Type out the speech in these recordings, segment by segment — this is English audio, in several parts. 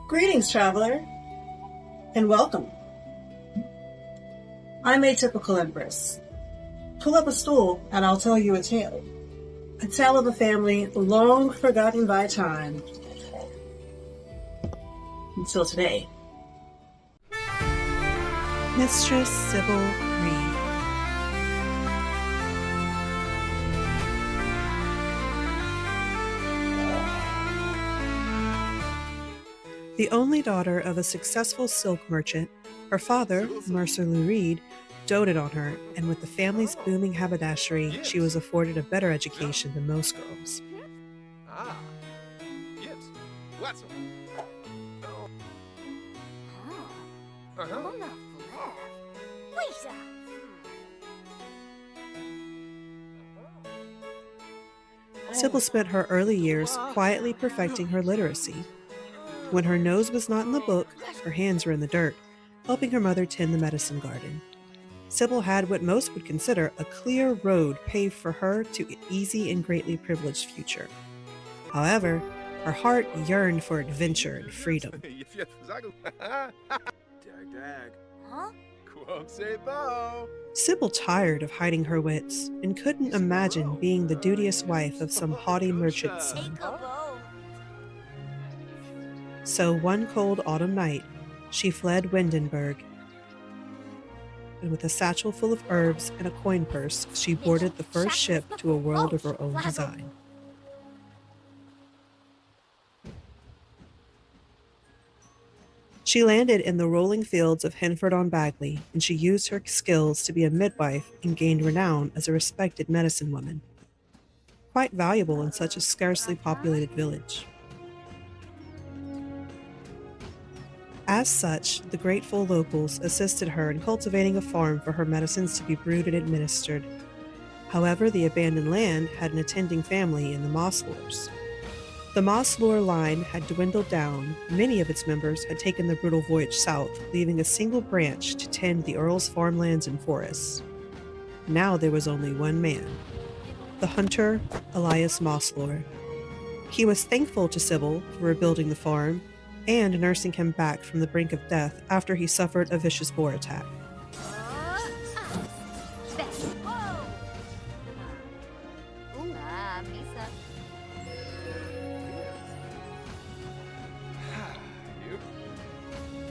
Greetings, traveler, and welcome. I'm Atypical Empress. Pull up a stool and I'll tell you a tale. A tale of a family long forgotten by time. Until today. Mistress Sybil Reed. The only daughter of a successful silk merchant, her father, Mosslore Reed, doted on her, and with the family's booming haberdashery, she was afforded a better education than most girls. Sybil spent her early years quietly perfecting her literacy. When her nose was not in the book, her hands were in the dirt, helping her mother tend the medicine garden. Sybil had what most would consider a clear road paved for her to an easy and greatly privileged future. However, her heart yearned for adventure and freedom. Sybil tired of hiding her wits and couldn't imagine being the duteous wife of some haughty merchant's son. So one cold autumn night, she fled Windenburg, and with a satchel full of herbs and a coin purse, she boarded the first ship to a world of her own design. She landed in the rolling fields of Henford-on-Bagley, and she used her skills to be a midwife and gained renown as a respected medicine woman, quite valuable in such a scarcely populated village. As such, the grateful locals assisted her in cultivating a farm for her medicines to be brewed and administered. However, the abandoned land had an attending family in the Mosslores. The Mosslore line had dwindled down. Many of its members had taken the brutal voyage south, leaving a single branch to tend the Earl's farmlands and forests. Now there was only one man, the hunter Elias Mosslore. He was thankful to Sybil for rebuilding the farm and nursing him back from the brink of death after he suffered a vicious boar attack.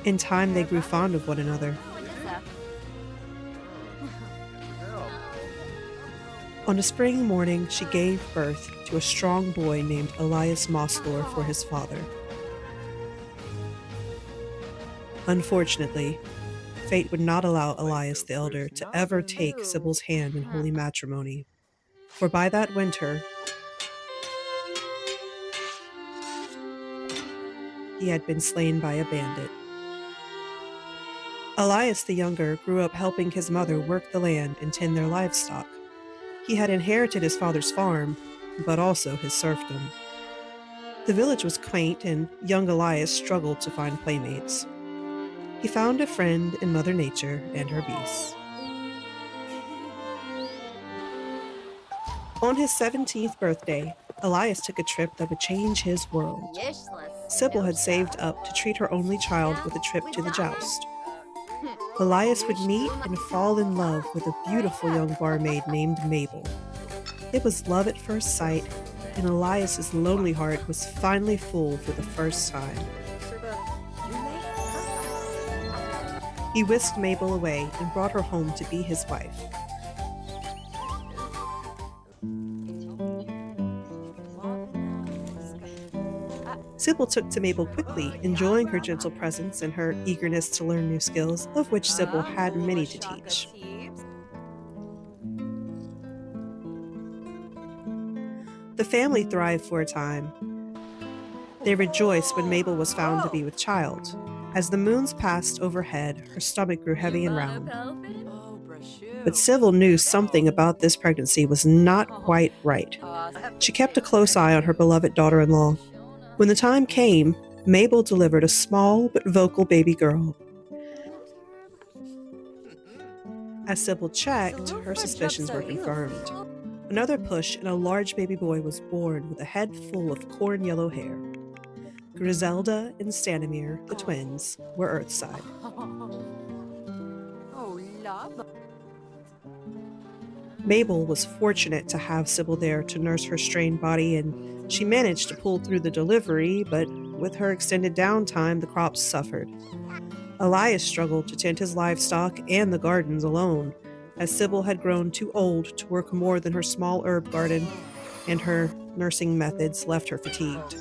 In time, they grew fond of one another. On a spring morning, she gave birth to a strong boy named Elias Mosslore for his father. Unfortunately, fate would not allow Elias the Elder to ever take Sybil's hand in holy matrimony, for by that winter, he had been slain by a bandit. Elias the Younger grew up helping his mother work the land and tend their livestock. He had inherited his father's farm, but also his serfdom. The village was quaint, and young Elias struggled to find playmates. He found a friend in Mother Nature and her beasts. On his 17th birthday, Elias took a trip that would change his world. Sybil had saved up to treat her only child with a trip to the joust. Elias would meet and fall in love with a beautiful young barmaid named Mabel. It was love at first sight, and Elias's lonely heart was finally full for the first time. He whisked Mabel away and brought her home to be his wife. Sybil took to Mabel quickly, enjoying her gentle presence and her eagerness to learn new skills, of which Sybil had many to teach. The family thrived for a time. They rejoiced when Mabel was found to be with child. As the moons passed overhead, her stomach grew heavy and round. But Sybil knew something about this pregnancy was not quite right. She kept a close eye on her beloved daughter-in-law. When the time came, Mabel delivered a small but vocal baby girl. As Sybil checked, her suspicions were confirmed. Another push and a large baby boy was born with a head full of corn-yellow hair. Griselda and Stanimir, the twins, were Earthside. Oh, love. Mabel was fortunate to have Sybil there to nurse her strained body, and she managed to pull through the delivery, but with her extended downtime, the crops suffered. Elias struggled to tend his livestock and the gardens alone, as Sybil had grown too old to work more than her small herb garden, and her nursing methods left her fatigued.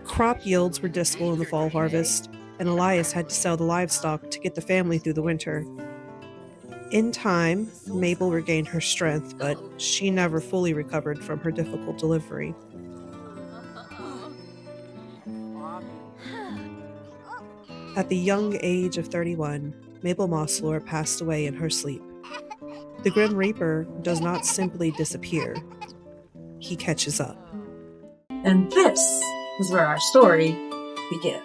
Crop yields were dismal in the fall harvest, and Elias had to sell the livestock to get the family through the winter. In time, Mabel regained her strength, but she never fully recovered from her difficult delivery. At the young age of 31, Mabel Mosslore passed away in her sleep. The Grim Reaper does not simply disappear. He catches up. And this is where our story begins.